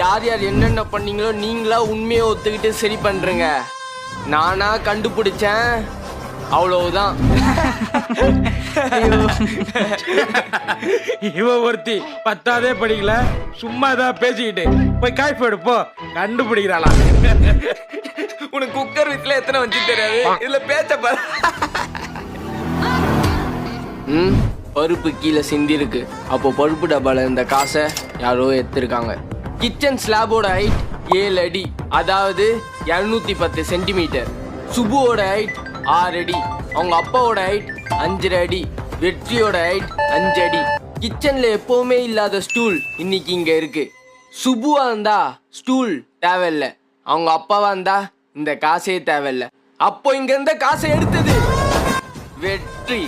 யார் யார் என்னென்ன பண்ணீங்களோ நீங்களா உண்மையை ஒத்துக்கிட்டு சரி பண்றீங்க. நானா கண்டுபிடிச்சேன், அவ்வளவுதான். இவ ஒருத்தி 10ஆவதே படிக்கல, சும்மா தான் பேசிக்கிட்டு போய் காய்ப்பு எடுப்போ கண்டுபிடிக்கிறாளா? உனக்கு குக்கர் வீட்டுல எத்தனை வச்சு தெரியாது, இதுல பேச்ச பாரு. பருப்பு கீழே சிந்தி இருக்கு. அப்போ பருப்பு டப்பால இந்த காசை யாரோ எடுத்திருக்காங்க. கிச்சன் ஸ்லாபோட ஹைட் 7 அடி, அதாவது 210 சென்டிமீட்டர். சுபுவோட ஹைட் 6 அடி, அவங்க அப்பாவோட ஹைட் 5 அடி, வெற்றியோட ஹைட் 5 அடி. கிச்சன்ல எப்பவுமே இல்லாத ஸ்டூல் இன்னைக்கு இங்க இருக்கு. சுபுவா இருந்தா ஸ்டூல் தேவையில்ல, அவங்க அப்பாவா இருந்தா இந்த காசே தேவையில்ல. அப்போ இங்க இருந்த காசை எடுத்தது வெற்றி.